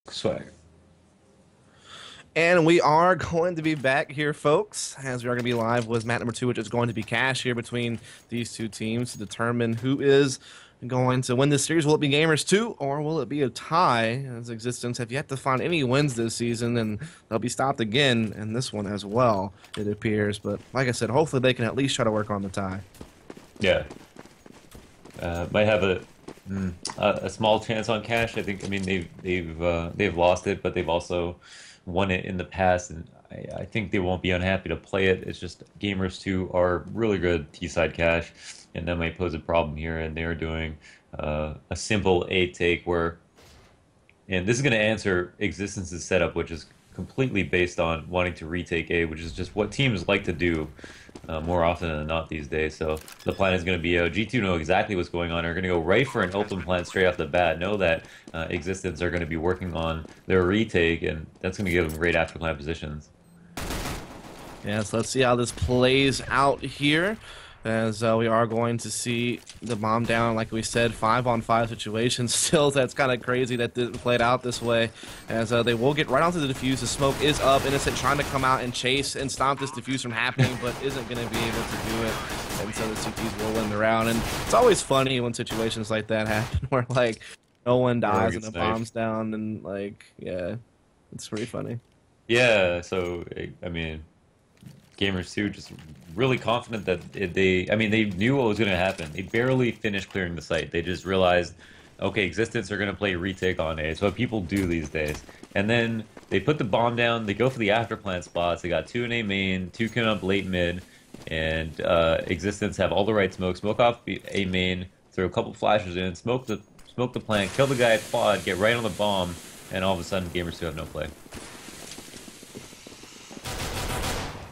Swag. And we are going to be back here, folks, as we are going to be live with Matt number 2, which is going to be cash here between these two teams to determine who is going to win this series. Will it be Gamers2 or will it be a tie? As Existence have yet to find any wins this season, and they'll be stopped again in this one as well, it appears. But like I said, hopefully they can at least try to work on the tie. Yeah. Might have a small chance on cash. I think. I mean, they've lost it, but they've also won it in the past, and I think they won't be unhappy to play it. It's just Gamers2 are really good T-side cash, and that might pose a problem here. And they're doing a simple A take where, and this is going to answer Existence's setup, which is completely based on wanting to retake A, which is just what teams like to do more often than not these days. So the plan is going to be G2 know exactly what's going on. They're going to go right for an open plan straight off the bat. Know that Existence are going to be working on their retake, and that's going to give them great after plan positions. Yeah, so let's see how this plays out here. As we are going to see the bomb down, like we said, 5-on-5 situation. Still, that's kind of crazy that didn't play out this way. As they will get right onto the defuse. The smoke is up. Innocent trying to come out and chase and stop this defuse from happening, but isn't going to be able to do it. And so the CTs will win the round. And it's always funny when situations like that happen, where like no one dies and the bomb's down, and like yeah, it's pretty funny. Yeah. So I mean, Gamers2 just really confident that I mean, they knew what was going to happen. They barely finished clearing the site. They just realized, okay, Existence are going to play retake on A. It's what people do these days. And then they put the bomb down. They go for the after plant spots. They got 2 in A main, 2 coming up late mid, and Existence have all the right smoke. Smoke off A main, throw a couple flashes in, smoke the plant, kill the guy at quad, get right on the bomb, and all of a sudden Gamers2 have no play.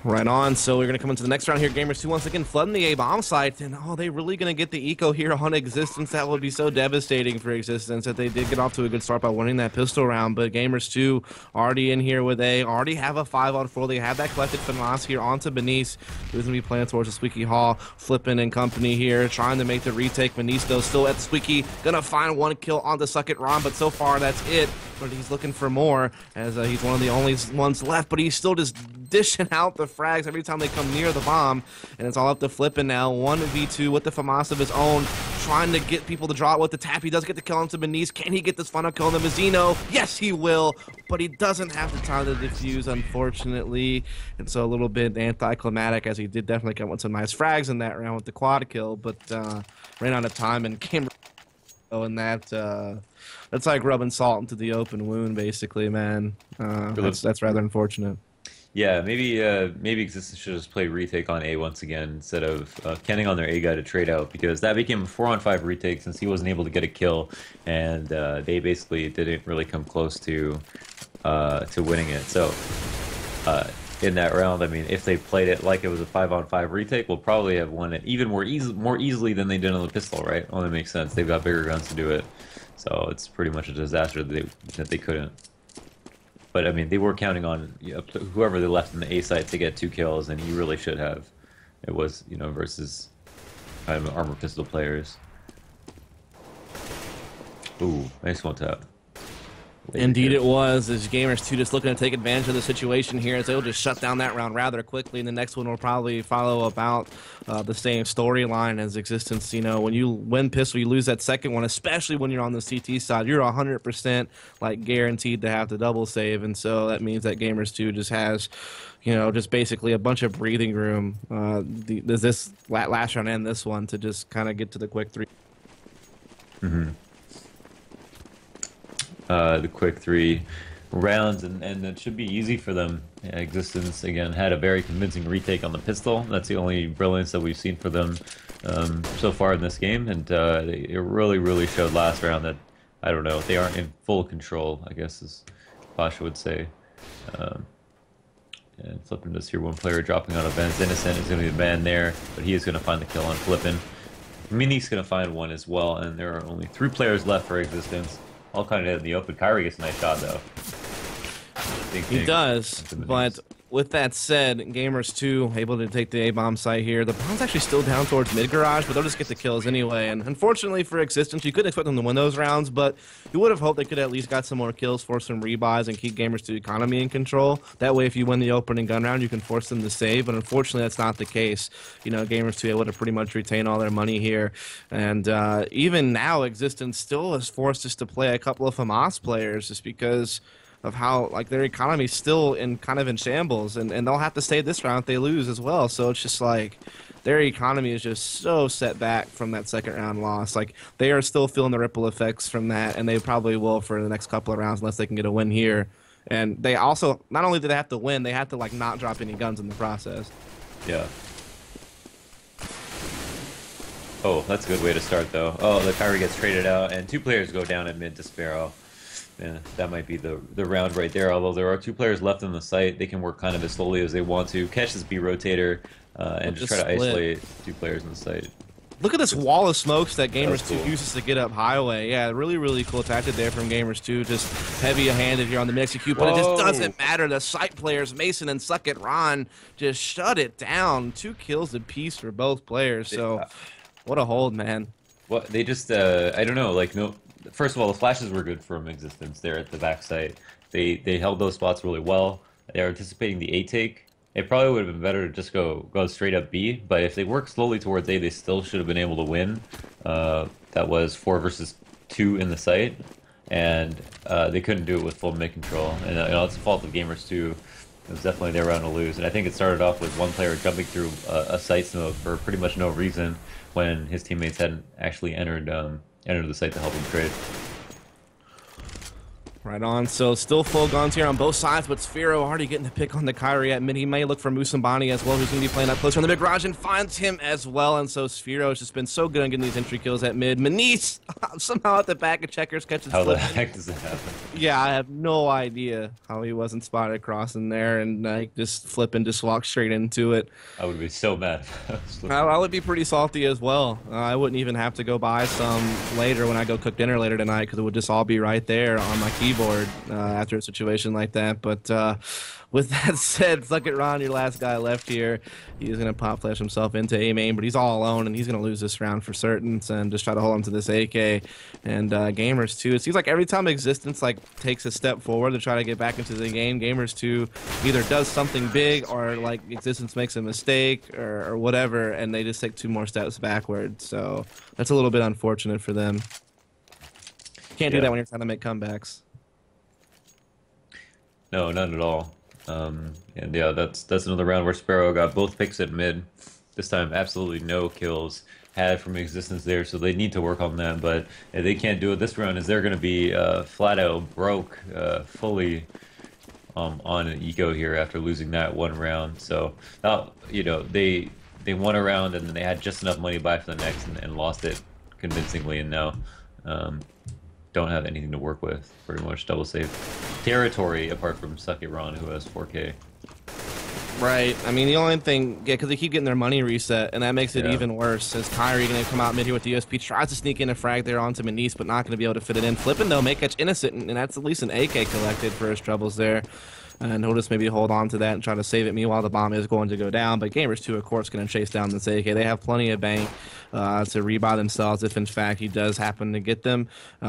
Right on. So we're going to come into the next round here. Gamers2 once again flooding the A bomb site. And oh, they really going to get the eco here on Existence. That would be so devastating for Existence that they did get off to a good start by winning that pistol round. But Gamers2 already in here with A, already have a 5-on-4. They have that collected finesse here onto Benice, who's going to be playing towards the Squeaky Hall. Flipping and company here, trying to make the retake. Benice, though, still at Squeaky. Going to find one kill on the second round, but so far that's it. But he's looking for more, as he's one of the only ones left, but he's still just dishing out the frags every time they come near the bomb, and it's all up to Flippin now. 1v2 with the FAMAS of his own, trying to get people to draw it with the tap. He does get the kill onto Benice. Can he get this final kill on the Mazzino? Yes, he will, but he doesn't have the time to defuse, unfortunately, and so a little bit anticlimactic, as he did definitely come with some nice frags in that round with the quad kill, but ran out of time and came and that's like rubbing salt into the open wound, basically, man. That's rather unfortunate. Yeah, maybe Existence should just play retake on A once again instead of counting on their A guy to trade out, because that became a 4-on-5 retake since he wasn't able to get a kill, and they basically didn't really come close to winning it. So in that round, I mean, if they played it like it was a 5-on-5 retake, we'll probably have won it even more easily than they did on the pistol, right? Only makes sense. They've got bigger guns to do it, so it's pretty much a disaster that they couldn't. But I mean, they were counting on whoever they left in the A site to get 2 kills, and he really should have. It was, versus kind of armor pistol players. Ooh, nice one tap. Indeed it was, as Gamers2 just looking to take advantage of the situation here, as they'll just shut down that round rather quickly, and the next one will probably follow about the same storyline as Existence. When you win pistol, you lose that second one, especially when you're on the CT side. You're 100% like guaranteed to have the double save, and so that means that Gamers2 just has, just basically a bunch of breathing room. Does this last round and this one to just kind of get to the quick 3? Mm-hmm. The quick 3 rounds, and it should be easy for them. Existence, again, had a very convincing retake on the pistol. That's the only brilliance that we've seen for them so far in this game, and it really showed last round that, I don't know, they aren't in full control, I guess, as Pasha would say. And Flippin does hear one player dropping on events. Innocent is going to be the man there, but he is going to find the kill on Flippin. Mini's going to find one as well, and there are only 3 players left for Existence. All kind of in the open. Kyrie gets a nice shot, though. He does, but with that said, Gamers2 able to take the A-bomb site here. The bomb's actually still down towards mid-garage, but they'll just get the kills anyway. And unfortunately for Existence, you couldn't expect them to win those rounds, but you would have hoped they could at least got some more kills, force some rebuys, and keep Gamers2 economy in control. That way, if you win the opening gun round, you can force them to save, but unfortunately, that's not the case. You know, Gamers2 able to pretty much retain all their money here. And even now, Existence still is forced just to play a couple of FAMAS players just because of how like their economy is still in kind of in shambles, and they'll have to stay this round if they lose as well. So it's just like their economy is just so set back from that second round loss. Like they are still feeling the ripple effects from that, and they probably will for the next couple of rounds unless they can get a win here. And they also not only do they have to win, they have to like not drop any guns in the process. Yeah. Oh, that's a good way to start though. Oh, the Kyrie gets traded out, and 2 players go down at mid to Sparrow. Yeah, that might be the round right there. Although there are 2 players left on the site, they can work kind of as slowly as they want to. Catch this B rotator and just try to isolate 2 players on the site. Look at this wall of smokes that Gamers2 uses to get up highway. Yeah, really, really cool tactic there from Gamers2. Just heavy-handed here on the mid-execute, but it just doesn't matter. The site players, Mason and Suck It Ron, just shut it down. 2 kills apiece for both players. So, what a hold, man. Well, they just, I don't know, like, no. First of all, the flashes were good from Existence there at the back site. They held those spots really well. They are anticipating the A take. It probably would have been better to just go straight up B, but if they work slowly towards A, they still should have been able to win. That was 4 versus 2 in the site, and they couldn't do it with full mid control. And it's the fault of Gamers2. It was definitely their round to lose. And I think it started off with one player jumping through a site smoke for pretty much no reason when his teammates hadn't actually entered the site to help him trade. Right on. So still full guns here on both sides, but Sphero already getting the pick on the Kyrie at mid. He may look for Musambani as well, who's going to be playing up closer on the mid-garage, and finds him as well. And so Sphero has just been so good on getting these entry kills at mid. Manice somehow at the back of checkers catches How the heck does that happen? Yeah, I have no idea how he wasn't spotted crossing there, and just flipping, just walk straight into it. I would be so mad. I would be pretty salty as well. I wouldn't even have to go buy some later when I go cook dinner later tonight, because it would just all be right there on my keyboard after a situation like that. But with that said, Suck It Ron, your last guy left here. He's going to pop flash himself into A main, but he's all alone, and he's going to lose this round for certain, and just try to hold on to this AK. And Gamers2, it seems like every time Existence like takes a step forward to try to get back into the game, Gamers2 either does something big or like Existence makes a mistake or whatever, and they just take 2 more steps backward. So that's a little bit unfortunate for them. Can't do that when you're trying to make comebacks. No, not at all. And yeah, that's another round where Sparrow got both picks at mid. This time, absolutely no kills had from Existence there, so they need to work on that. But if they can't do it this round, is they're going to be flat out broke, fully on an eco here after losing that 1 round. So now, you know, they won a round and then they had just enough money to buy for the next and lost it convincingly, and now don't have anything to work with. Pretty much double save territory apart from Suck It Ron, who has 4K. Right. I mean, the only thing, yeah, because they keep getting their money reset, and that makes it even worse. As Kyrie going to come out mid here with the USP, tries to sneak in a frag there onto Manice, but not going to be able to fit it in. Flipping, though, may catch Innocent, and that's at least an AK collected for his troubles there. And he'll just maybe hold on to that and try to save it. Meanwhile, the bomb is going to go down. But Gamers2, of course, going to chase down this AK. They have plenty of bank to rebuy themselves if, in fact, he does happen to get them.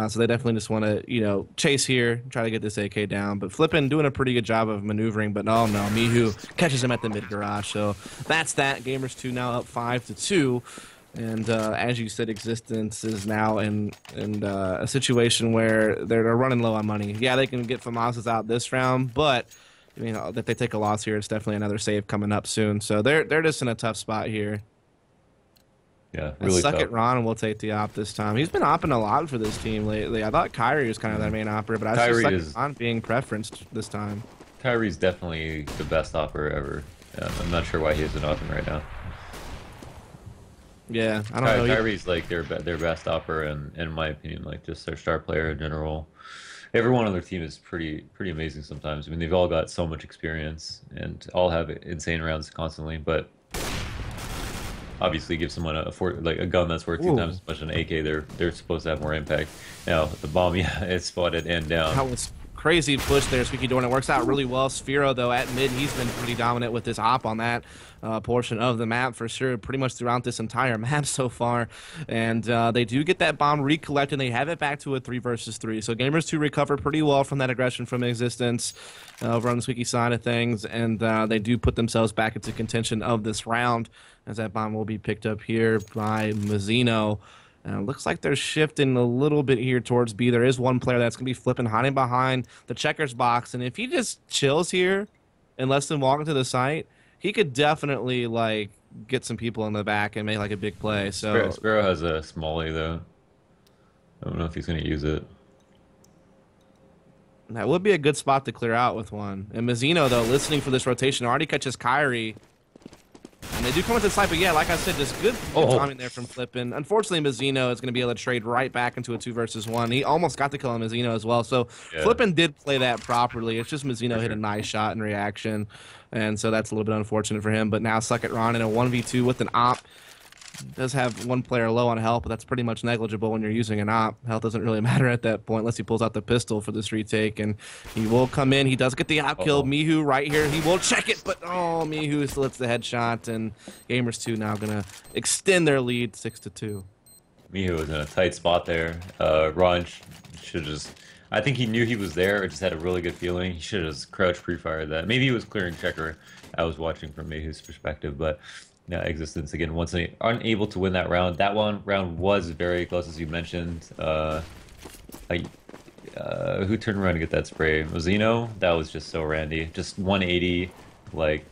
So they definitely just want to, you know, chase here, try to get this AK down. But Flippin doing a pretty good job of maneuvering. But oh no, Mihu catches him at the mid-garage. So that's that. Gamers2 now up 5-2. And as you said, Existence is now in a situation where they're running low on money. Yeah, they can get FAMASas out this round, but you know, if they take a loss here, it's definitely another save coming up soon. So they're just in a tough spot here. Yeah, really Suck tough. It Ron will take the op this time. He's been opping a lot for this team lately. I thought Kyrie was kind of their main opper, but I see Suck It Ron being preferenced this time. Kyrie's definitely the best opper ever. I'm not sure why he isn't opping right now. Yeah, I don't know. Kyrie's like their best opper, and in my opinion, like just their star player in general. Everyone on their team is pretty amazing sometimes. I mean, they've all got so much experience and all have insane rounds constantly. But obviously, give someone a gun that's worth 2 times as much as an AK, they're supposed to have more impact. Now the bomb, yeah, it's spotted and down. That was crazy push there, Squeaky Door, and it works out really well. Sphero, though, at mid, he's been pretty dominant with this op on that portion of the map for sure, pretty much throughout this entire map so far. And they do get that bomb recollected, and they have it back to a 3 versus 3. So Gamers2 recover pretty well from that aggression from Existence over on the Squeaky side of things, and they do put themselves back into contention of this round, as that bomb will be picked up here by Mazzino. Looks like they're shifting a little bit here towards B. There is one player that's going to be flipping, hiding behind the checkers box, and if he just chills here and lets them walk into the site, he could definitely like get some people in the back and make like a big play. So Sparrow has a smallie though. I don't know if he's going to use it. That would be a good spot to clear out with one. And Mazzino, though, listening for this rotation, already catches Kyrie. And they do come into the site, but yeah, like I said, just good timing there from Flippin. Unfortunately, Mazzino is going to be able to trade right back into a 2 versus 1. He almost got to kill on Mazzino as well. So Flippin did play that properly. It's just Mazzino hit a nice shot in reaction. And so that's a little bit unfortunate for him. But now Suck It Ron in a 1v2 with an op. Does have one player low on health, but that's pretty much negligible when you're using an op. Health doesn't really matter at that point unless he pulls out the pistol for this retake, and he will come in. He does get the op kill. Mihu right here. He will check it, but Mihu still hits the headshot, and Gamers2 now going to extend their lead 6-2. Mihu was in a tight spot there. Ron should just... I think he knew he was there, or just had a really good feeling. He should have just crouched pre-fired that. Maybe he was clearing checker. I was watching from Mihu's perspective, but... Yeah, Existence again, once unable to win that round. That round was very close, as you mentioned. Who turned around to get that spray? Mazzino? That was just so randy. Just 180, like,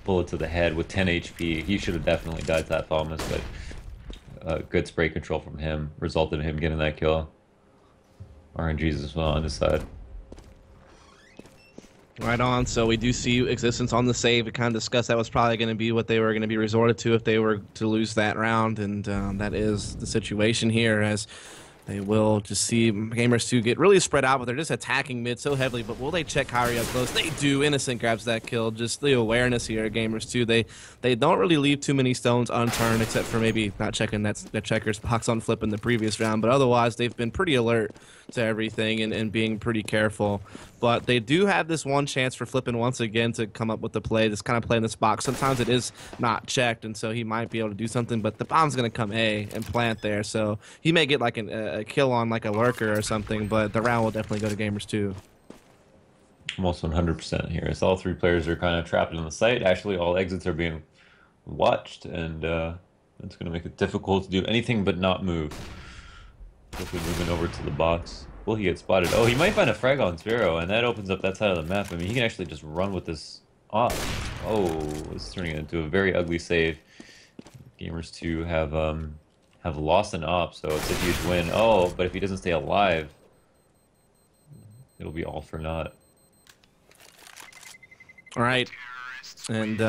bullet to the head with 10 HP. He should have definitely died to that Thomas, but good spray control from him resulted in him getting that kill. RNGs as well on his side. Right on. So we do see Existence on the save. We kind of discussed that was probably going to be what they were going to be resorted to if they were to lose that round, and that is the situation here, as they will just see Gamers2 get really spread out, but they're just attacking mid so heavily. But will they check Kyrie up close? They do. Innocent grabs that kill. Just the awareness here at Gamers2. They don't really leave too many stones unturned, except for maybe not checking that checkers box on Flip in the previous round. But otherwise, they've been pretty alert to everything and being pretty careful. But they do have this one chance for Flippin once again to come up with the play, this kind of play in this box. Sometimes it is not checked, and so he might be able to do something, but the bomb's going to come A and plant there. So he may get like a kill on like a lurker or something, but the round will definitely go to Gamers2. Almost 100% here. So all 3 players are kind of trapped in the site. Actually, all exits are being watched, and it's going to make it difficult to do anything but not move. Quickly moving over to the box. Will he get spotted? Oh, he might find a frag on Sparrow, and that opens up that side of the map. I mean, he can actually just run with this off. Oh, it's turning into a very ugly save. Gamers2 have lost an op, so it's a huge win. Oh, but if he doesn't stay alive, it'll be all for naught. All right, and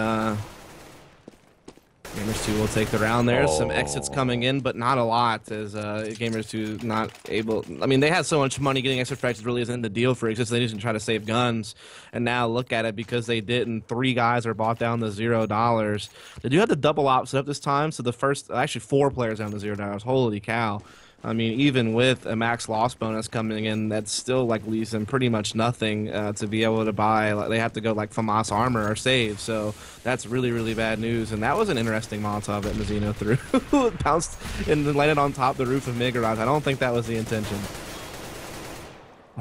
Gamers2 will take the round there. Some exits coming in, but not a lot, as Gamers2 not able... I mean, they had so much money. Getting extra fractions really isn't the deal for Existence. They just try to save guns. And now look at it, because they didn't. 3 guys are bought down to $0. They do have the double op set up this time, so the first... Actually, 4 players down to $0. Holy cow. I mean, even with a max loss bonus coming in, that's still like leaves them pretty much nothing to be able to buy. They have to go like FAMAS armor or save, so that's really, really bad news. And that was an interesting Molotov that Mazzino threw. It bounced and then landed on top of the roof of Migaraj. I don't think that was the intention.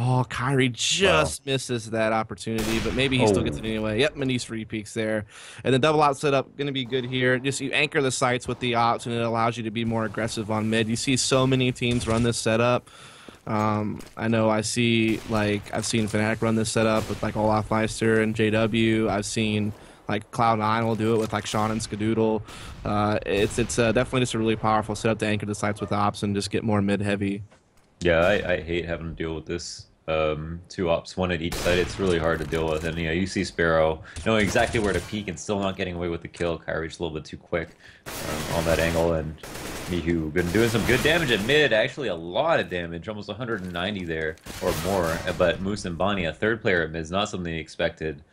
Oh, Kyrie just misses that opportunity, but maybe he still gets it anyway. Yep, Manise repeaks there. And the double out setup going to be good here. Just you anchor the sites with the ops, and it allows you to be more aggressive on mid. You see so many teams run this setup. I know I've seen Fnatic run this setup with like Olaf Meister and JW. I've seen like Cloud9 will do it with like Sean and Skadoodle. It's definitely just a really powerful setup to anchor the sites with ops and just get more mid heavy. Yeah, I hate having to deal with this. 2 ops, 1 at each side. It's really hard to deal with. And you see Sparrow knowing exactly where to peek and still not getting away with the kill. Kyrie's a little bit too quick on that angle, and Mihu been doing some good damage at mid. Actually, a lot of damage, almost 190 there or more. But Moose and Bonnie, a 3rd player at mid, is not something they expected.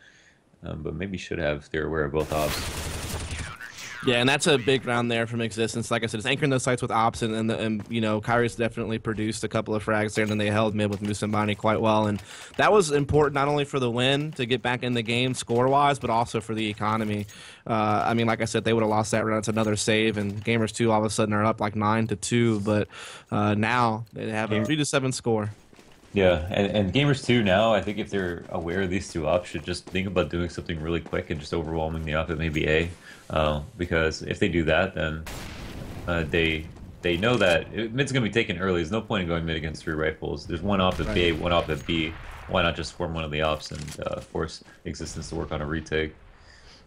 But maybe should have if they're aware of both ops. Yeah, and that's a big round there from Existence. Like I said, it's anchoring those sites with ops, and you know, Kyrie's definitely produced a couple of frags there, and then they held mid with Musambani quite well, and that was important not only for the win to get back in the game score-wise, but also for the economy. I mean, like I said, they would have lost that round. It's another save, and Gamers2 all of a sudden are up like 9-2, but now they have a 3-7 score. Yeah, and Gamers2 now, I think if they're aware of these two ops, should just think about doing something really quick and just overwhelming the op at maybe A. Because if they do that, then they know that mid's going to be taken early. There's no point in going mid against 3 rifles. There's one op at B, one op at B. Why not just form one of the ops and force Existence to work on a retake?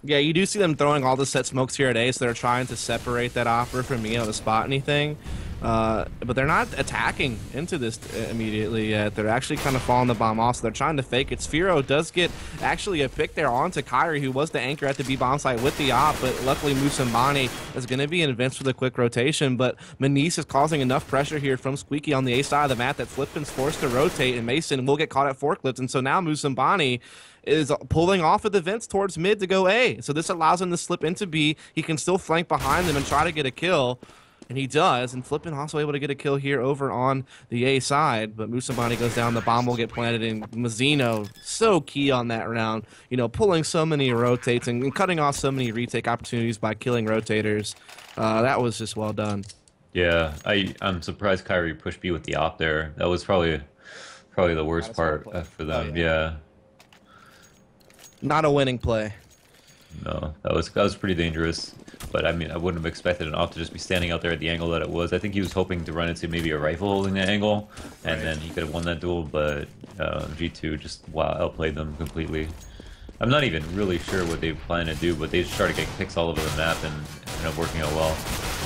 Yeah, you do see them throwing all the set smokes here at A, so they're trying to separate that offer from being able to spot anything. But they're not attacking into this immediately yet. They're actually kind of following the bomb off, so they're trying to fake it. Sphero does get actually a pick there onto Kyrie, who was the anchor at the B bomb site with the op, but luckily Musambani is going to be invinced with a quick rotation. But Manise is causing enough pressure here from Squeaky on the A side of the map that Flippin's forced to rotate, and Mason will get caught at forklifts. And so now Musambani is pulling off of the vents towards mid to go A. So this allows him to slip into B. He can still flank behind them and try to get a kill. And he does, and Flippin also able to get a kill here over on the A side, but Musambani goes down, the bomb will get planted in. Mazzino, so key on that round, you know, pulling so many rotates and cutting off so many retake opportunities by killing rotators. That was just well done. Yeah, I'm surprised Kyrie pushed B with the op there. That was probably the worst part for them. Oh, yeah. Not a winning play. No, that was pretty dangerous. But I mean, I wouldn't have expected an op to just be standing out there at the angle that it was. I think he was hoping to run into maybe a rifle holding that angle, and then he could have won that duel. But G2 just outplayed them completely. I'm not even really sure what they plan to do, but they just started getting picks all over the map and ended up working out well.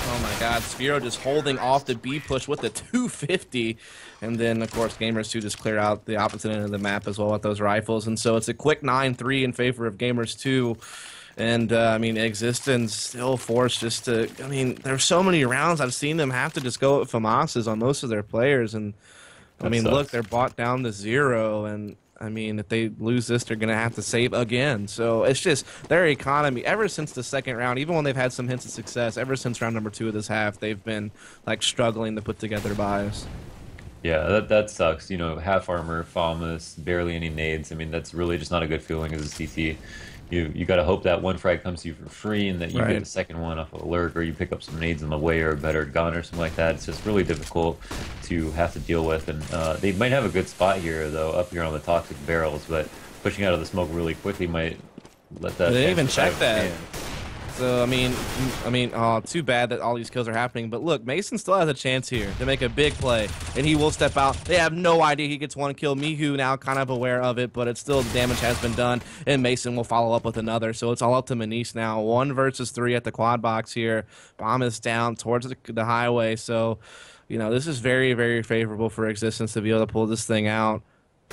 Oh my god, Sphero just holding off the B push with the 250. And then, of course, Gamers2 just clear out the opposite end of the map as well with those rifles. And so it's a quick 9-3 in favor of Gamers2. And, I mean, Existence still forced just to... I mean, there's so many rounds I've seen them have to just go with FAMASs on most of their players. And, I mean, look, they're bought down to 0. And, I mean, if they lose this, they're going to have to save again. So it's just their economy, ever since the second round, even when they've had some hints of success, ever since round number 2 of this half, they've been, like, struggling to put together buys. Yeah, that sucks. You know, half armor, FAMAS, barely any nades. I mean, that's really just not a good feeling as a CT. You got to hope that one frag comes to you for free and that you get the second one off of a lurk, or you pick up some nades on the way or a better gun or something like that. It's just really difficult to have to deal with. And they might have a good spot here, though, up here on the toxic barrels, but pushing out of the smoke really quickly might let that... They didn't even check that. So, I mean, oh, too bad that all these kills are happening. But look, Mason still has a chance here to make a big play, and he will step out. They have no idea he gets one kill. Mihu now kind of aware of it, but it's still, the damage has been done, and Mason will follow up with another. So it's all up to Manise now. 1 versus 3 at the quad box here. Bomb is down towards the highway. So, you know, this is very, very favorable for Existence to be able to pull this thing out.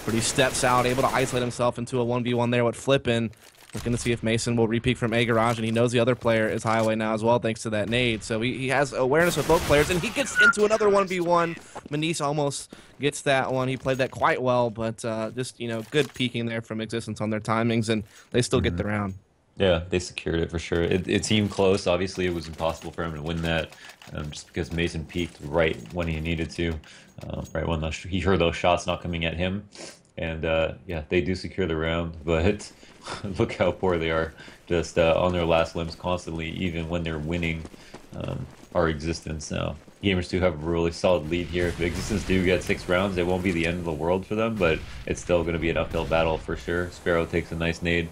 But he steps out, able to isolate himself into a 1v1 there with Flippin'. Looking to see if Mason will repeat from A garage, and he knows the other player is highway now as well, thanks to that nade. So he has awareness with both players, and he gets into another 1v1. Manise almost gets that one. He played that quite well, but just, you know, good peeking there from Existence on their timings, and they still get the round. Yeah, they secured it for sure. It seemed close. Obviously, it was impossible for him to win that just because Mason peaked right when he needed to, right when he heard those shots not coming at him. And yeah, they do secure the round, but look how poor they are, just on their last limbs constantly, even when they're winning our Existence now. Gamers2 have a really solid lead here. If Existence do get 6 rounds, it won't be the end of the world for them, but it's still going to be an uphill battle for sure. Sphero takes a nice nade,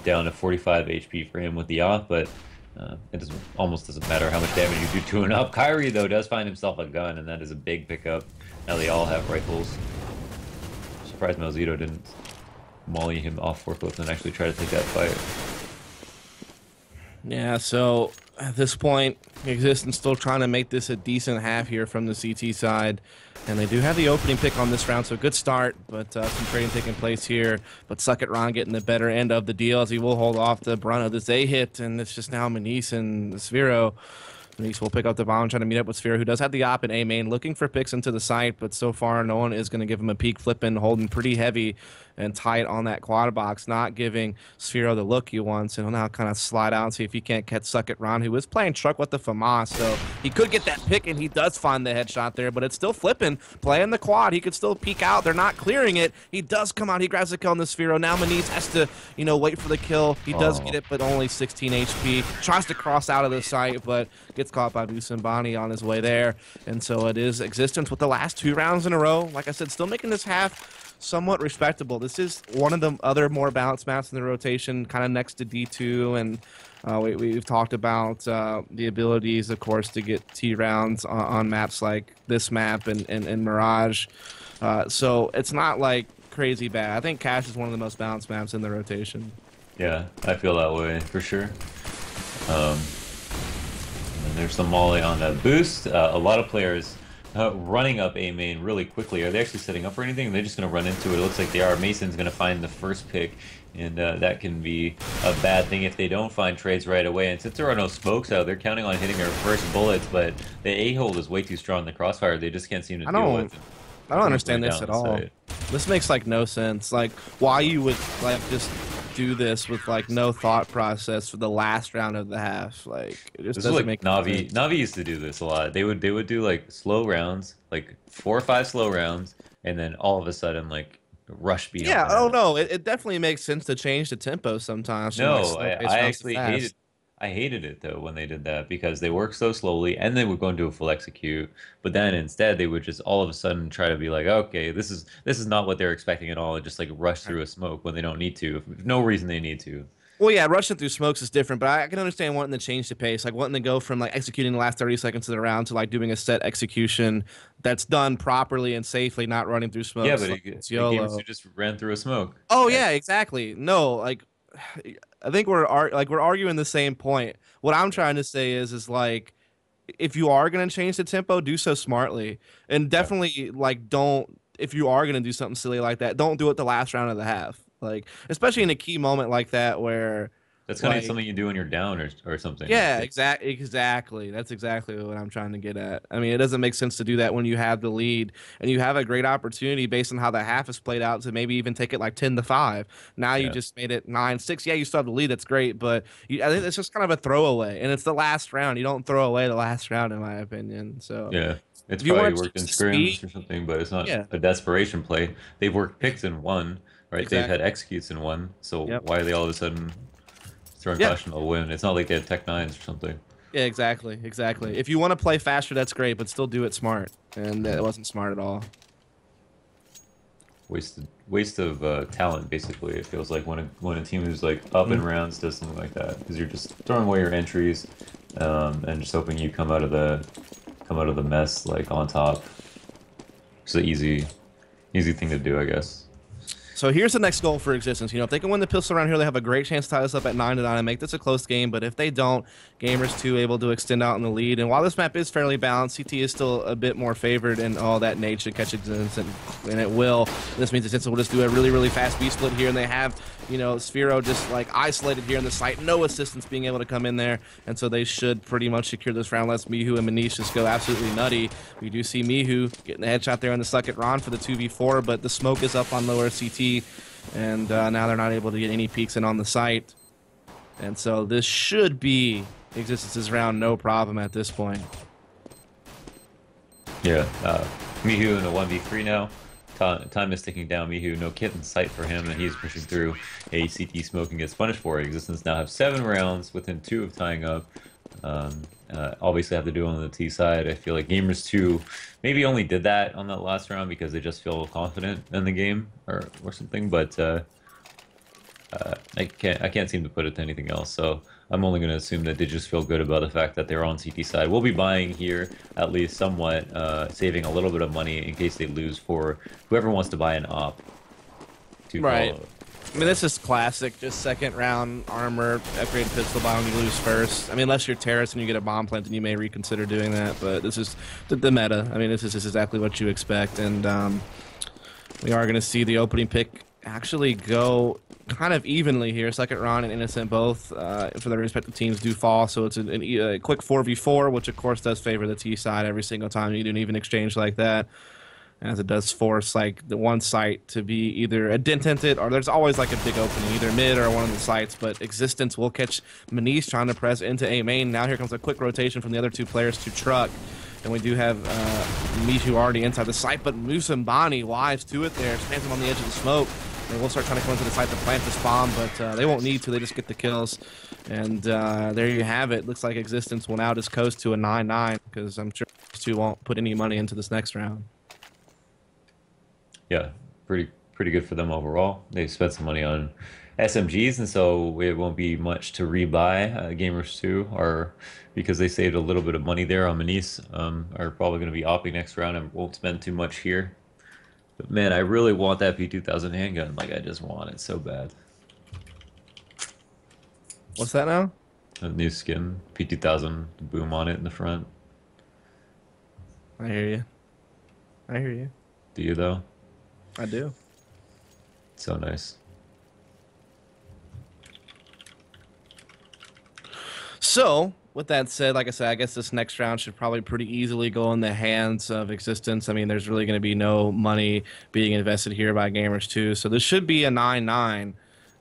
down to 45 HP for him with the off, but it almost doesn't matter how much damage you do to an up. Kyrie, though, does find himself a gun, and that is a big pickup. Now they all have rifles. Surprised Malzito didn't molly him off forklift and actually try to take that fight. Yeah, so at this point, Existence still trying to make this a decent half here from the CT side. And they do have the opening pick on this round, so good start, but some trading taking place here. But Suck It Ron getting the better end of the deal as he will hold off the brunt of this A hit, and it's just now Manise and Sphero. Manise will pick up the bomb, trying to meet up with Sphero, who does have the op in A main, looking for picks into the site, but so far no one is going to give him a peek. Flippin', holding pretty heavy and tight on that quad box, not giving Sphero the look he wants, and he'll now kind of slide out and see if he can't catch Suck-It Ron, who is playing truck with the FAMAS, so he could get that pick, and he does find the headshot there, but it's still flipping, playing the quad. He could still peek out. They're not clearing it. He does come out. He grabs the kill on the Sphero. Now Maniz has to, you know, wait for the kill. He does get it, but only 16 HP. Tries to cross out of the site, but gets caught by Dusambani on his way there, and so it is Existence with the last 2 rounds in a row. Like I said, still making this half somewhat respectable. This is one of the other more balanced maps in the rotation, kind of next to D2, and we've talked about the abilities, of course, to get T rounds on maps like this map and Mirage. So it's not like crazy bad. I think Cash is one of the most balanced maps in the rotation. Yeah, I feel that way for sure. And there's some molly on that boost. A lot of players running up A main really quickly. Are they actually setting up for anything? They're just going to run into it. It looks like they are. Mason's going to find the first pick, and that can be a bad thing if they don't find trades right away. And since there are no smokes out, they're counting on hitting their first bullets, but the A-hold is way too strong in the crossfire. They just can't seem to deal with it. I don't understand this at all. This makes like no sense. Like why you would like just do this with like no thought process for the last round of the half. Like it just doesn't make Navi. sense. Navi used to do this a lot. They would do like slow rounds, like 4 or 5 slow rounds, and then all of a sudden like rush beat. Yeah, oh no, it definitely makes sense to change the tempo sometimes. No, I actually hated it though when they did that because they worked so slowly and they would go into a full execute, but then instead they would just all of a sudden try to be like, okay, this is not what they're expecting at all, and just like rush through a smoke when they don't need to, for no reason they need to. Well, yeah, rushing through smokes is different, but I can understand wanting to change the pace, like wanting to go from like executing the last 30 seconds of the round to like doing a set execution that's done properly and safely, not running through smokes. Yeah, but like it's Gamers2 just ran through a smoke. Oh yeah, exactly. No, like I think we're arguing the same point. What I'm trying to say is like if you are going to change the tempo, do so smartly, and definitely like don't, if you are going to do something silly like that, don't do it the last round of the half. Like especially in a key moment like that where that's kind of something you do when you're down or something. Yeah, exactly. That's exactly what I'm trying to get at. I mean, it doesn't make sense to do that when you have the lead and you have a great opportunity based on how the half is played out to maybe even take it like 10-5. Now you just made it 9-6. Yeah, you still have the lead. That's great, but I think it's just kind of a throwaway, and it's the last round. You don't throw away the last round, in my opinion. So yeah. It's probably worked in scrims or something, but it's not a desperation play. They've worked picks in one, right? Exactly. They've had executes in one, so why are they all of a sudden throwing caution to win? It's not like they had Tech 9s or something. Yeah, exactly. If you want to play faster, that's great, but still do it smart, and it wasn't smart at all. Waste of talent, basically. It feels like when a team who's like up in rounds does something like that, because you're just throwing away your entries, and just hoping you come out of the mess like on top. It's an easy thing to do, I guess. So here's the next goal for Existence. You know, if they can win the pistol round here, they have a great chance to tie this up at 9-9 and make this a close game. But if they don't, Gamers2 able to extend out in the lead. And while this map is fairly balanced, CT is still a bit more favored, and all that Nate should catch Existence, and it will. This means Existence will just do a really, really fast B split here, and they have, you know, Sphero just like isolated here in the site, no assistance being able to come in there, and so they should pretty much secure this round. Let's Mihu and Manish just go absolutely nutty. We do see Mihu getting the headshot there on the second round for the 2v4, but the smoke is up on lower CT, and now they're not able to get any peeks in on the site, and so this should be Existence's round, no problem at this point. Yeah, Mihu in a 1v3 now. Time is ticking down. Mihu, no kit in sight for him, and he's pushing through a CT smoke and gets punished for it. Existence now have 7 rounds within 2 of tying up. Obviously have to do it on the T side. I feel like Gamers2 maybe only did that on that last round because they just feel confident in the game or something, but I can't seem to put it to anything else. So I'm only going to assume that they just feel good about the fact that they're on CT side. We'll be buying here at least somewhat, saving a little bit of money in case they lose for whoever wants to buy an op to follow. I mean, this is classic. Just second round armor, upgrade pistol buy when you lose first. I mean, unless you're terrorist and you get a bomb plant, then you may reconsider doing that. But this is the meta. I mean, this is exactly what you expect. And we are going to see the opening pick actually go kind of evenly here. Second round and Innocent both for their respective teams do fall. So it's a quick 4v4, which of course does favor the T side every single time you do an even exchange like that. as it does force like the one site to be either a dented or there's always like a big opening, either mid or one of the sites. But Existence will catch Manish trying to press into A main. Now here comes a quick rotation from the other two players to Truck. And we do have Mishu already inside the site, but Musambani wise to it there, spams him on the edge of the smoke. They will start trying to come into the site to plant this bomb, but they won't need to. They just get the kills. And there you have it. Looks like Existence will now just coast to a 9-9 because I'm sure these two won't put any money into this next round. Yeah, pretty good for them overall. They spent some money on SMGs, and so it won't be much to rebuy. Gamers2 are, because they saved a little bit of money there on Manice, are probably going to be opping next round and won't spend too much here. But man, I really want that P2000 handgun. Like, I just want it so bad. What's that now? A new skin, P2000 boom on it in the front. I hear you. I hear you. Do you though? I do. So nice. So, with that said, like I said, I guess this next round should probably pretty easily go in the hands of Existence. I mean, there's really going to be no money being invested here by Gamers2, so this should be a 9-9.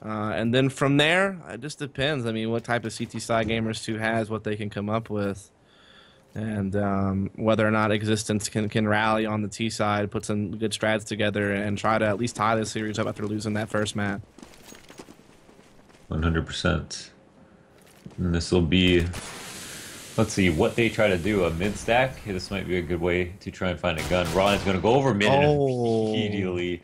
And then from there, it just depends. I mean, what type of CT side Gamers2 has, what they can come up with, and whether or not Existence can rally on the T side, put some good strats together, and try to at least tie this series up after losing that first map. 100%. And this will be, let's see, what they try to do, a mid stack. This might be a good way to try and find a gun. Ron is going to go over mid and immediately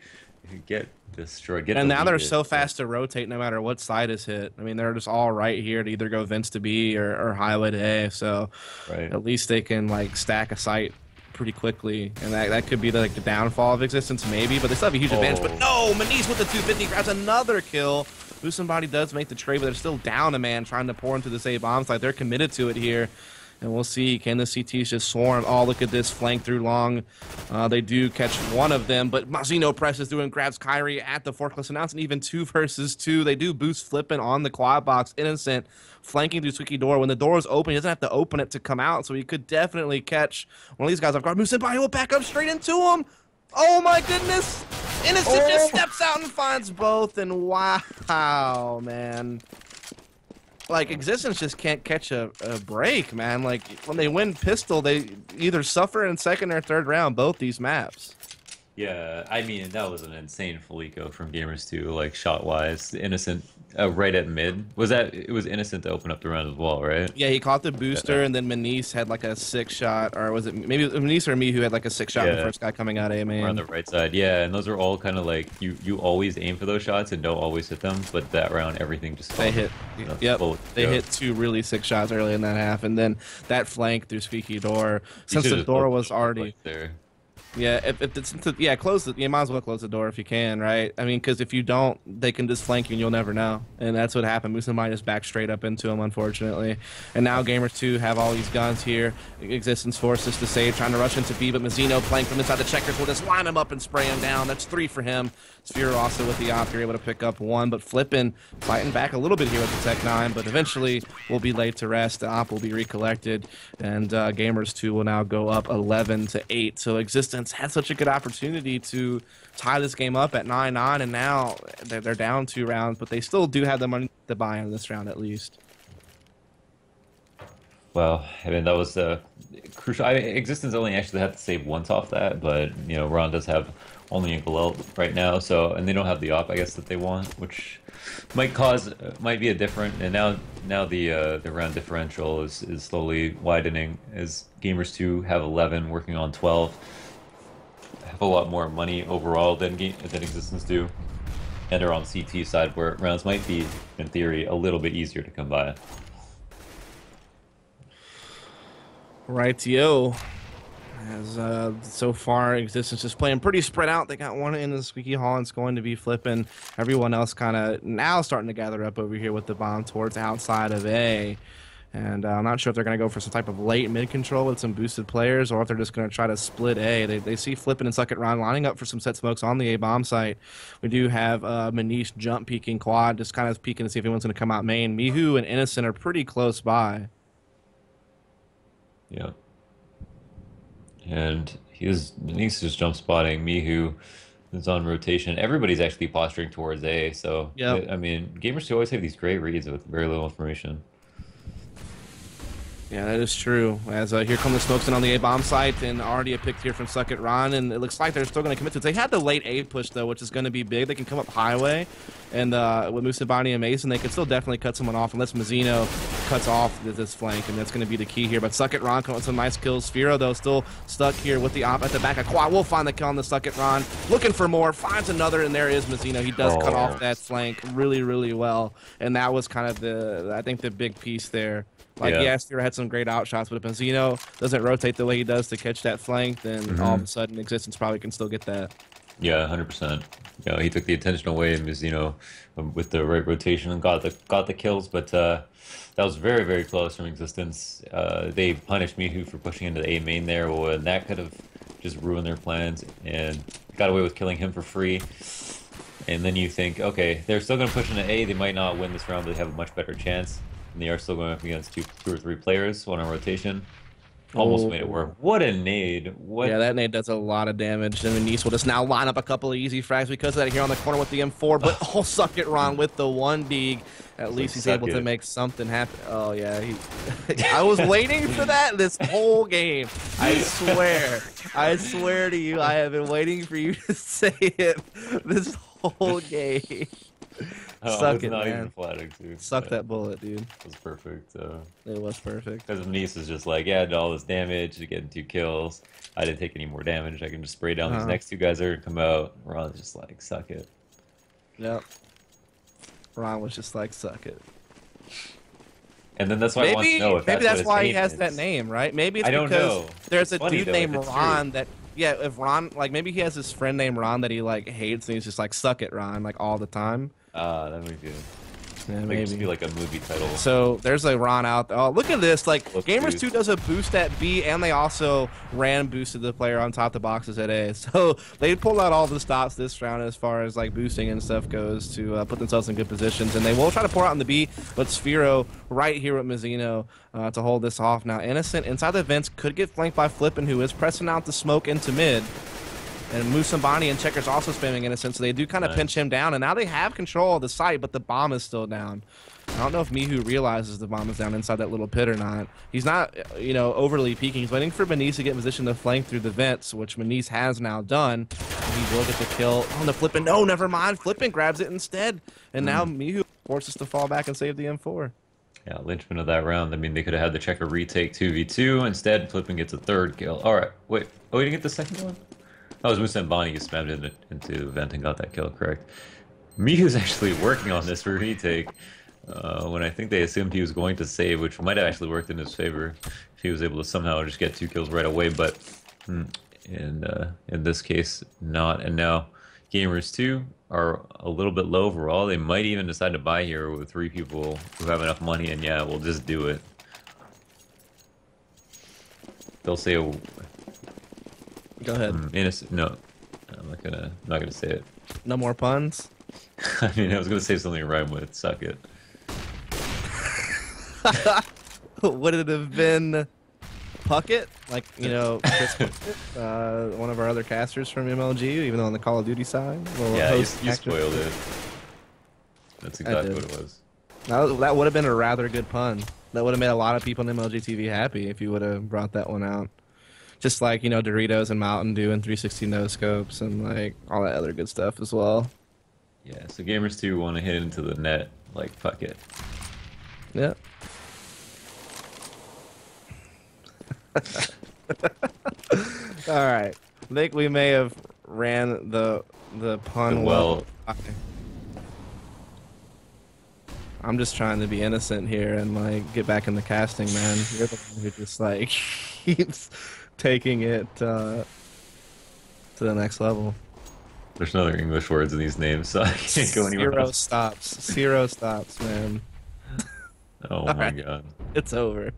get destroyed. And now they're so fast to rotate no matter what side is hit. I mean, they're just all right here to either go Vince to B or highway to A. So at least they can like stack a site pretty quickly, and that could be like the downfall of Existence maybe, but they still have a huge advantage. But no, Manice with the 250 grabs another kill. Somebody does make the trade, but they're still down a man trying to pour into this A bomb site. They're committed to it here. And we'll see, can the CTs just swarm? Oh, look at this, flank through long. They do catch one of them, but Mazino presses through and grabs Kyrie at the forklift. So now it's an even 2 versus 2. They do boost flipping on the quad box. Innocent flanking through Squeaky Door. When the door is open, he doesn't have to open it to come out, so he could definitely catch one of these guys off guard. Musenpai will back up straight into him. Oh my goodness! Innocent just steps out and finds both, and wow, man. Like, Existence just can't catch a break, man. Like, when they win pistol, they either suffer in second or third round, both these maps. Yeah, I mean, that was an insane Felico from Gamers2, like, shot-wise. Innocent, right at mid. It was Innocent to open up the round as well, right? Yeah, he caught the booster, and then Manice had, like, a 6-shot, or was it, maybe Manice or me who had, like, a 6-shot the first guy coming out of A-main. On the right side, yeah, and those are all kind of like, you always aim for those shots and don't always hit them, but that round, everything just they hit, they hit 2 really 6 shots early in that half, and then that flank through Squeaky Door, since the door was already... there. Yeah, if it's close it. You might as well close the door if you can, right? I mean, because if you don't, they can just flank you and you'll never know. And that's what happened. Musamai just backed straight up into him, unfortunately. And now Gamers2 have all these guns here. Existence forces to save, trying to rush into B, but Mazzino playing from inside the checkers will just line him up and spray him down. That's 3 for him. Sphere also with the op, you're able to pick up 1, but Flippin fighting back a little bit here with the Tech 9, but eventually will be laid to rest. The op will be recollected, and Gamers2 will now go up 11-8. So Existence had such a good opportunity to tie this game up at 9-9, and now they're down 2 rounds, but they still do have the money to buy in this round at least. Well, I mean, that was crucial. Existence only actually had to save once off that, but, you know, Ron does have only a Galil right now, so, and they don't have the op, I guess, that they want, which might be a different, and now the round differential is slowly widening as Gamers2 have 11, working on 12, have a lot more money overall than Existence do, and are on CT side where rounds might be, in theory, a little bit easier to come by. Rightio. As so far, Existence is playing pretty spread out. They got one in the Squeaky Hall, and it's going to be flipping. Everyone else kind of now starting to gather up over here with the bomb towards outside of A. And I'm not sure if they're going to go for some type of late mid control with some boosted players, or if they're just going to try to split A. They see Flippin and Suck It Ron lining up for some set smokes on the A bomb site. We do have Manish jump peeking quad, just kind of peeking to see if anyone's going to come out main. Mihu and Innocent are pretty close by. Yeah. and he's just jump spotting Mihu is on rotation. Everybody's actually posturing towards A, so Yep. I mean, Gamers2 always have these great reads with very little information. Yeah, that is true. As here come the smokes in on the A bomb site, and already a pick here from Suck It Ron, and it looks like they're still going to commit to it. They had the late A push though, which is going to be big. They can come up highway, and with Musabani and Mason, they can still definitely cut someone off unless Mazzino cuts off this flank, and that's going to be the key here. But Suck It Ron coming with some nice kills. Sphero though still stuck here with the op at the back. Aqua will find the kill on the Suck It Ron, looking for more, finds another, and there is Mazzino. He does cut off that flank really, really well, and that was kind of I think the big piece there. Like, yes, Sphero had some great outshots, but if Benzino doesn't rotate the way he does to catch that flank, then all of a sudden Existence probably can still get that. Yeah, 100%. Yeah, he took the attention away, and Mizzino with the right rotation and got the kills, but that was very, very close from Existence. They punished Mihu for pushing into the A main there, and that could have just ruined their plans, and got away with killing him for free. And then you think, okay, they're still going to push into A. They might not win this round, but they have a much better chance. And they are still going up against two or three players, one on rotation. Almost made it work. What a nade. Yeah, that nade does a lot of damage. And Nice will just now line up a couple of easy frags because of that here on the corner with the M4. But Suck It Ron with the 1 At least he's able to make something happen. Oh, yeah. I was waiting for that this whole game. I swear to you, I have been waiting for you to say it this whole game. Suck it, not man. Even flatting, too. Suck that bullet, dude. It was perfect. It was perfect. Because Nice is just like, yeah, I did all this damage to get 2 kills. I didn't take any more damage. I can just spray down these next 2 guys that are going to come out. Ron's just like, suck it. Yep. Ron was just like, suck it. And then that's why I want to know if maybe that's why he has is. that name, right? Maybe it's I don't because know. there's it's a dude though, named Ron that, yeah, if Ron, like maybe he has this friend named Ron that he like hates and he's just like, suck it, Ron, like all the time. That would be good. Yeah, Like, maybe. just be like a movie title. So there's a Ron out. Oh, look at this! Like Gamers2 does a boost at B, and they also boosted the player on top of the boxes at A. So they pulled out all the stops this round as far as like boosting and stuff goes to put themselves in good positions. And they will try to pour out in the B, but Sphero right here with Mazzino to hold this off. Now Innocent inside the vents could get flanked by Flippin, who is pressing out the smoke into mid. And Musambani and Checkers also spamming Innocent, so they do kind of pinch him down. And now they have control of the site, but the bomb is still down. I don't know if Mihu realizes the bomb is down inside that little pit or not. He's not, you know, overly peeking. He's waiting for Maniz to get in position to flank through the vents, which Maniz has now done. And he will get the kill on the Flippin. No, never mind. Flippin grabs it instead. And now Mihu forces to fall back and save the M4. Yeah, linchpin of that round. I mean, they could have had the Checker retake 2v2. Instead, Flippin gets a 3rd kill. All right, wait. Oh, he didn't get the 2nd one? That was Musambani who spammed into the vent and got that kill, correct. Mihu's actually working on this retake when I think they assumed he was going to save, which might have actually worked in his favor if he was able to somehow just get 2 kills right away, but in this case, not. And now Gamers2 are a little bit low overall. They might even decide to buy here with 3 people who have enough money, and yeah, we'll just do it. They'll say Go ahead. Innocent. No, I'm not gonna say it. No more puns? I mean, I was gonna say something rhyme with "suck it." Would it have been Puckett? Like, you know, Chris Puckett, one of our other casters from MLG, even though on the Call of Duty side? Yeah, you spoiled it. That's exactly what it was. That would have been a rather good pun. That would have made a lot of people on MLG TV happy if you would have brought that one out. Just like, you know, Doritos and Mountain Dew and 360 no scopes and like all that other good stuff as well. Yeah, so Gamers2 want to hit into the net like fuck it. Yep. All right. I think we may have ran the pun well. I'm just trying to be innocent here and like get back in the casting, man. You're the one who just like keeps taking it to the next level. There's no other English words in these names, so I can't go anywhere else. Zero stops, man. Oh my god. It's over.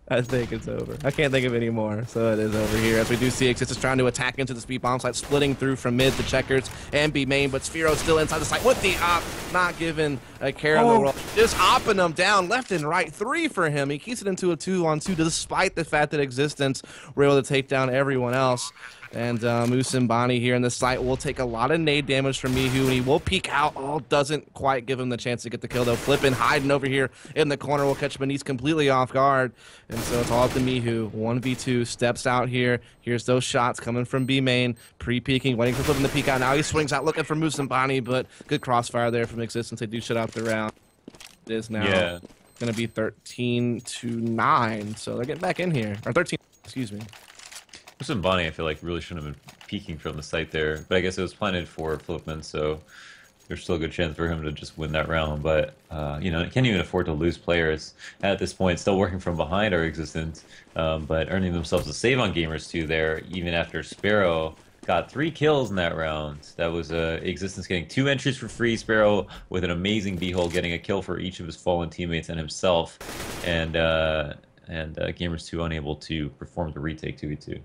I think it's over. I can't think of any more, so it is over here. As we do see x6tence trying to attack into the speed bomb site, splitting through from mid to checkers and B main, but Sphero still inside the site with the op, not giving a care in the world. Just opping them down left and right. 3 for him. He keeps it into a 2-on-2 despite the fact that x6tence were able to take down everyone else. And Musimbani here in the site will take a lot of nade damage from Mihu, and he will peek out. Oh, doesn't quite give him the chance to get the kill, though. Flipping, hiding over here in the corner will catch Benitez completely off guard. And so it's all up to Mihu. 1v2, steps out here. Here's those shots coming from B main. Pre-peeking, waiting for Flipping to peek out. Now he swings out looking for Musimbani, but good crossfire there from x6tence. They do shut out the round. It is now going to be 13-9. So they're getting back in here. Or 13, excuse me. Bonnie, I feel like really shouldn't have been peeking from the site there, but I guess it was planted for Flippman, so there's still a good chance for him to just win that round. But you know, can't even afford to lose players at this point. Still working from behind our x6tence, but earning themselves a save on Gamers2 there, even after Sparrow got 3 kills in that round. That was x6tence getting 2 entries for free. Sparrow with an amazing B-hole, getting a kill for each of his fallen teammates and himself, and Gamers2 unable to perform the retake 2v2.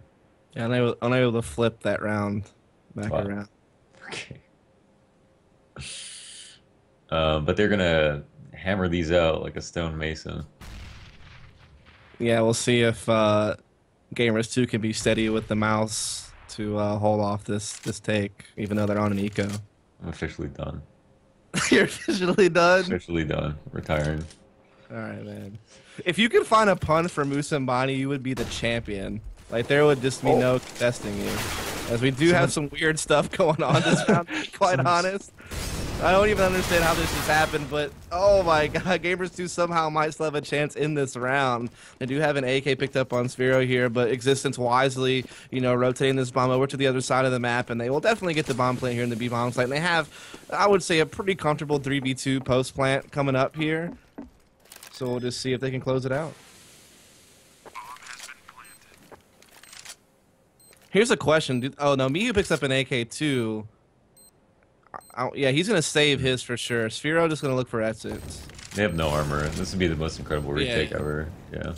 Yeah, unable to flip that round back around. Okay. But they're gonna hammer these out like a stone mason. Yeah, we'll see if Gamers2 can be steady with the mouse to hold off this take, even though they're on an eco. I'm officially done. You're officially done? Officially done. Retiring. All right, man. If you could find a pun for Musimbani, you would be the champion. Like, there would just be no contesting you. As we do have some weird stuff going on this round, to be quite honest. I don't even understand how this just happened, but oh my god, Gamers2 somehow might still have a chance in this round. They do have an AK picked up on Sphero here, but x6tence wisely, you know, rotating this bomb over to the other side of the map, and they will definitely get the bomb plant here in the B bomb site. And they have, I would say, a pretty comfortable 3v2 post plant coming up here. So we'll just see if they can close it out. Here's a question. Oh, no, Mihu picks up an AK-2. Yeah, he's going to save his for sure. Sphero just going to look for exits. They have no armor. This would be the most incredible retake ever. Yeah.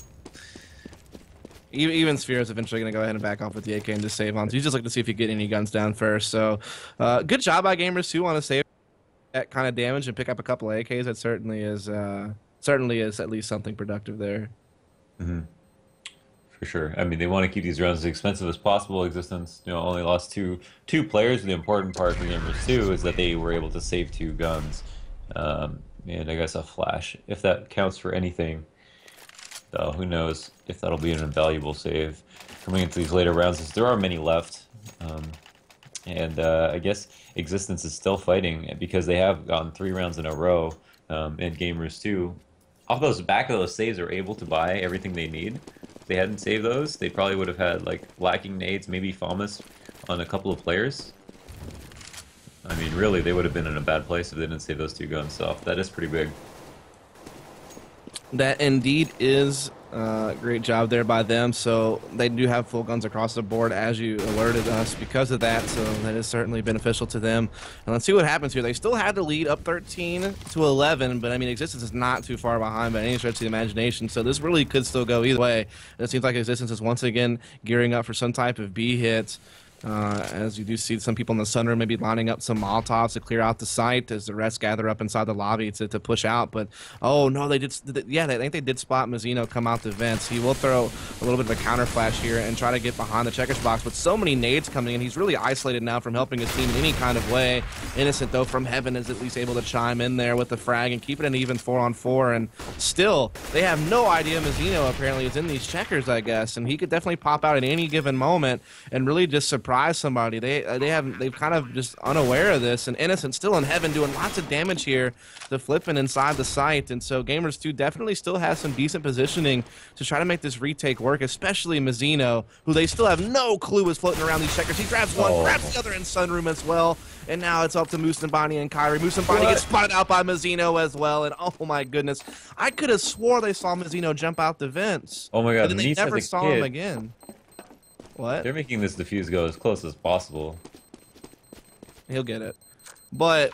Even Sphero's eventually going to go ahead and back off with the AK and just save on. So he's just looking to see if he can get any guns down first. So good job by Gamers2 on to save that kind of damage and pick up a couple of AKs. That certainly is at least something productive there. Mm-hmm. For sure. I mean, they want to keep these rounds as expensive as possible. x6tence, you know, only lost two players. The important part for Gamers2 is that they were able to save 2 guns, and I guess a flash, if that counts for anything. Though who knows if that'll be an invaluable save coming into these later rounds, as there are many left. And I guess x6tence is still fighting because they have gotten 3 rounds in a row, and Gamers2, off those back of those saves, are able to buy everything they need. If they hadn't saved those, they probably would have had like lacking nades, maybe FAMAS on a couple of players. I mean, really, they would have been in a bad place if they didn't save those 2 guns. So that is pretty big. That indeed is a great job there by them. So they do have full guns across the board, as you alerted us, because of that. So that is certainly beneficial to them. And let's see what happens here. They still had the lead up 13-11, but I mean, x6tence is not too far behind by any stretch of the imagination. So this really could still go either way. And it seems like x6tence is once again gearing up for some type of B hit. As you do see some people in the sunroom maybe lining up some Molotovs to clear out the site as the rest gather up inside the lobby to push out. But, oh, no, they did. Yeah, I think they did spot Mazzino come out the vents. He will throw a little bit of a counter flash here and try to get behind the checkers box. But so many nades coming in, he's really isolated now from helping his team in any kind of way. Innocent, though, from heaven is at least able to chime in there with the frag and keep it an even 4-on-4. And still, they have no idea Mazzino apparently is in these checkers, I guess. And he could definitely pop out at any given moment and really just surprise somebody. They've kind of just unaware of this, and Innocent still in heaven doing lots of damage here to Flippin inside the site. And so Gamers2 definitely still has some decent positioning to try to make this retake work, especially Mazzino, who they still have no clue is floating around these checkers. He grabs one, grabs the other in Sunroom as well, and now it's up to Musimbani and Kyrie. Musimbani gets spotted out by Mazzino as well, and oh my goodness, I could have swore they saw Mazzino jump out the vents. Oh my god, and then they never saw him again. What? They're making this defuse go as close as possible. He'll get it. But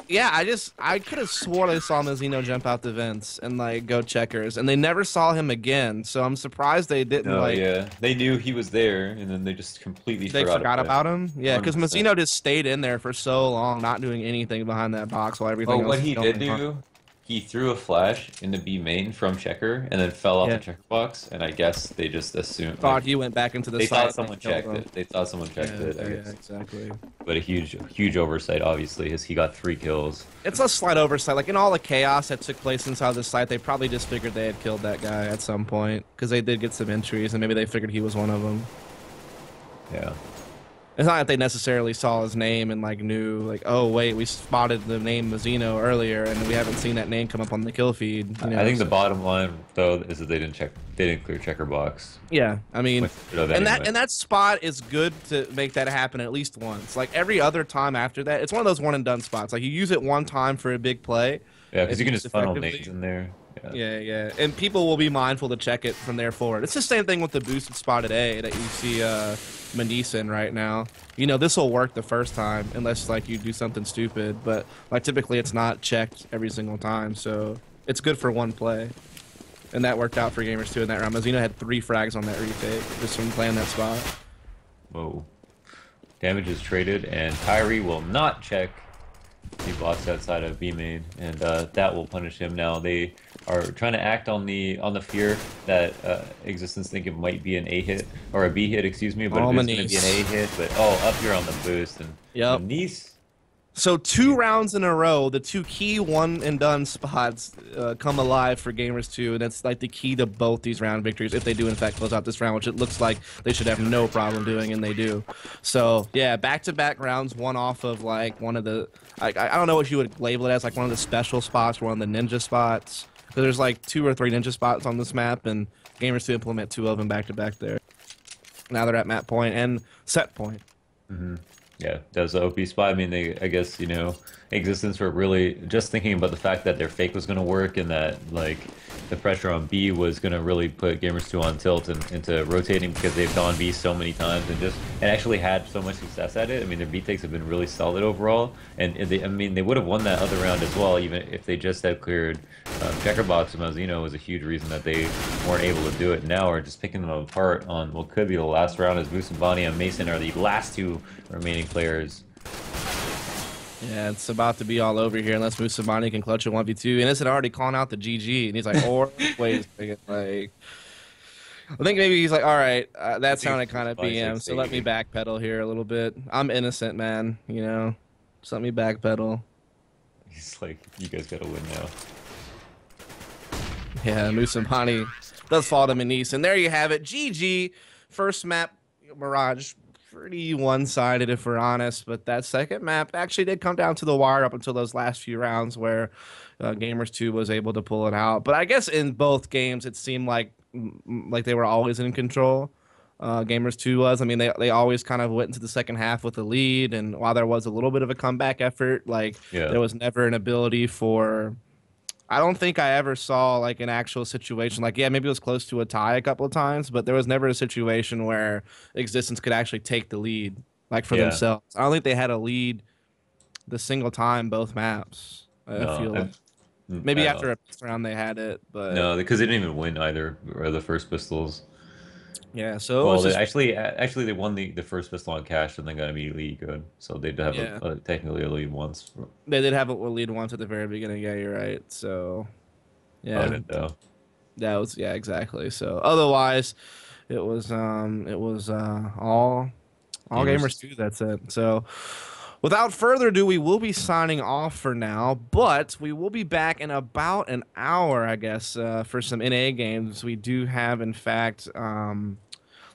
Yeah, I could have sworn I saw Mazzino jump out the vents and like go checkers, and they never saw him again. So I'm surprised they didn't No, like yeah, they knew he was there, and then they just completely they forgot forgot about it. about him. Yeah, because 100%. Mazzino just stayed in there for so long, not doing anything behind that box while Oh, everything else what was he did going on. do, he threw a flash into B main from checker, and then fell off the Yeah, checker box, and I guess they just assumed, thought like, he went back into the they thought site and someone killed checked him. it. They thought someone checked Yeah, it, I yeah, guess. exactly. But a huge oversight, obviously, as he got 3 kills. It's a slight oversight. Like in all the chaos that took place inside the site, they probably just figured they had killed that guy at some point because they did get some entries, and maybe they figured he was one of them. Yeah. It's not that they necessarily saw his name and like knew like, oh wait, we spotted the name Mazzino earlier and we haven't seen that name come up on the kill feed. You know? I think the bottom line though is that they didn't clear checker box. Yeah, I mean, Which should have and anyway. that spot is good to make that happen at least once. Like every other time after that, it's one of those one and done spots. Like you use it one time for a big play. Yeah, because if you can used just funnel effectively. nades in there. Yeah. Yeah, and people will be mindful to check it from there forward. It's the same thing with the boosted spot at A that you see Manisa in right now. You know, this will work the first time unless like you do something stupid, but like typically it's not checked every single time, so it's good for one play. And that worked out for Gamers2 in that round. Mazzino had 3 frags on that retake just from playing that spot. Whoa. Damage is traded, and Kyrie will not check the box outside of B main, and that will punish him. Now they are trying to act on the fear that Existence think it might be an A hit or a B hit, excuse me, but Oh, it is going to be an A hit. But up here on the boost, and Yep. Nice. So 2 rounds in a row, the 2 key one and done spots come alive for Gamers2, and that's like the key to both these round victories if they do in fact close out this round, which it looks like they should have no problem doing, and they do. So yeah, back-to-back rounds, one off of like one of the I don't know what you would label it as, like one of the special spots, one of the ninja spots. Because there's like 2 or 3 ninja spots on this map, and Gamers2 implement 2 of them back-to-back there. Now they're at map point and set point. Mm-hmm. Yeah, that was the OP spot. I mean, I guess, Existence were really just thinking about the fact that their fake was going to work and that, like, the pressure on B was going to really put Gamers2 on tilt and into rotating because they've gone B so many times and actually had so much success at it. I mean, their B takes have been really solid overall. And they would have won that other round as well, even if they just had cleared checker box. Mazzino was a huge reason that they weren't able to do it. Now we're just picking them apart on what could be the last round, as Moose and Bonnie and Mason are the last 2 remaining players. Yeah, it's about to be all over here unless Musabani can clutch a 1v2. And had already calling out the GG, and he's like, or wait a second, like, I think maybe he's like, all right, that sounded kind of BM, so let me backpedal here a little bit. I'm innocent, man, just let me backpedal. He's like, you guys gotta win now. Yeah, Musabani does fall to Manise, and there you have it, GG. First map, Mirage. Pretty one-sided if we're honest, but that second map actually did come down to the wire up until those last few rounds where Gamers2 was able to pull it out. But I guess in both games it seemed like they were always in control. Gamers2 was. I mean, they always kind of went into the second half with the lead, and while there was a little bit of a comeback effort, there was never an ability for... I don't think I ever saw like an actual situation like, yeah, maybe it was close to a tie a couple of times, but there was never a situation where Existence could actually take the lead like for themselves. I don't think they had a lead the single time both maps. I feel like maybe after a round they had it, but no, because they didn't even win either or the first pistols. Yeah, so well, actually they won the first pistol on cash and then got immediately good. So they did have technically a lead once. They did have a lead once at the very beginning. Yeah, you're right. So yeah, I didn't know. That was exactly. So otherwise, it was all Gamers2. That's it. So without further ado, we will be signing off for now, but we will be back in about an hour, I guess, for some NA games. We do have, in fact,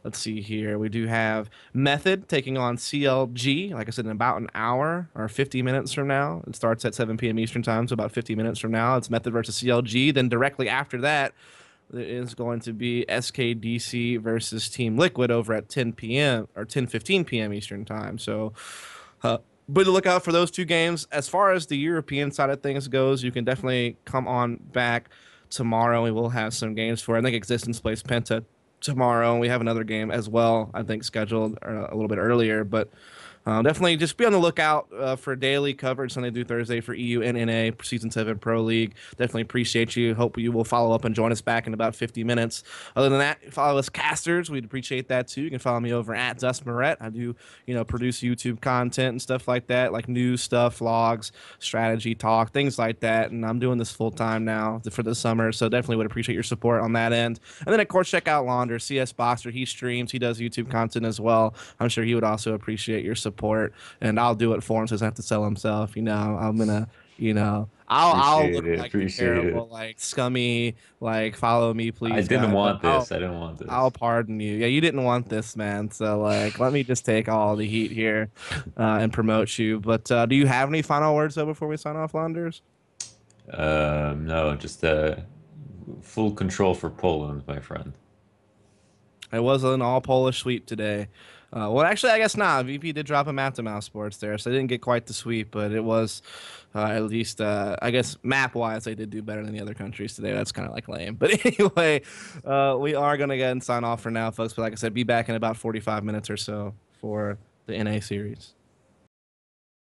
let's see here. We do have Method taking on CLG, like I said, in about an hour or 50 minutes from now. It starts at 7 p.m. Eastern time, so about 50 minutes from now. It's Method versus CLG. Then directly after that, there is going to be SKDC versus Team Liquid over at 10 p.m. or 10:15 p.m. Eastern time. So... but to look out for those 2 games. As far as the European side of things goes, you can definitely come on back tomorrow. We will have some games for, I think Existence plays Penta tomorrow. And we have another game as well, I think, scheduled a little bit earlier. But Definitely just be on the lookout for daily coverage Sunday through Thursday for EU and NA Season 7 Pro League. Definitely appreciate you. Hope you will follow up and join us back in about 50 minutes. Other than that, follow us casters. We'd appreciate that too. You can follow me over at Dust Moret. I do, produce YouTube content and stuff like that, like news stuff, vlogs, strategy talk, things like that. And I'm doing this full time now for the summer, so definitely would appreciate your support on that end. And then, of course, check out Launders, CS Boxer. He streams, he does YouTube content as well. I'm sure he would also appreciate your support, and I'll do it for him so he doesn't have to sell himself. I'm gonna, I'll Appreciate look it. like the Appreciate terrible, it. like scummy, like follow me I please didn't guy, but want this. I didn't want I'll this. pardon you. Yeah, you didn't want this, man. So like, let me just take all the heat here, and promote you. But do you have any final words though before we sign off, Launders? No, just full control for Poland, my friend. It was an all Polish sweep today. Well, actually, I guess not. VP did drop a map to Mouse Sports there, so they didn't get quite the sweep, but it was at least, I guess, map wise, they did do better than the other countries today. That's kind of like lame. But anyway, we are going to go ahead and sign off for now, folks. But like I said, be back in about 45 minutes or so for the NA series.